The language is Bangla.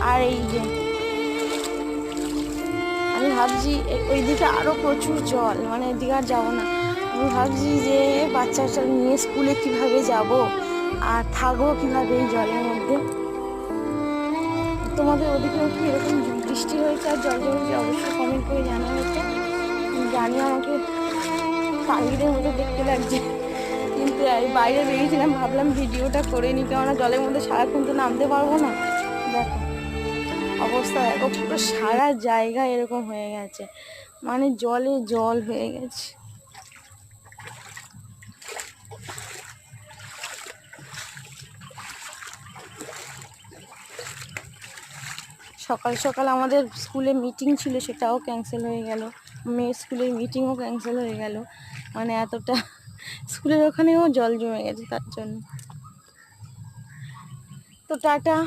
আর এই যে আমি ভাবছি ওইদিকে আরো প্রচুর জল, মানে এদিকে আর যাবো না। আমি ভাবছি যে বাচ্চা নিয়ে স্কুলে কিভাবে যাব আর থাকবো কিভাবে এই জলের মধ্যে। তোমাদের ওদিকেও কি এরকম বৃষ্টি হয়েছে আর জল জমেছে? অবশ্যই কমেন্ট করে জানাবে তো। জানি আমাকে পাখিদের মতো দেখতে লাগছে, কিন্তু বাইরে বেরিয়েছিলাম, ভাবলাম ভিডিওটা করে নিই, কেননা জলের মধ্যে সারাক্ষণ তো নামতে পারবো না। দেখো অবস্থা, দেখো পুরো সারা জায়গা এরকম হয়ে গেছে, মানে জলে জল হয়ে গেছে। সকাল সকাল আমাদের স্কুলে মিটিং ছিল, সেটাও ক্যান্সেল হয়ে গেল। মেয়ের স্কুলের মিটিংও ক্যান্সেল হয়ে গেল, মানে এতটা স্কুলের ওখানেও জল জমে গেছে তার জন্য। তো টাটা।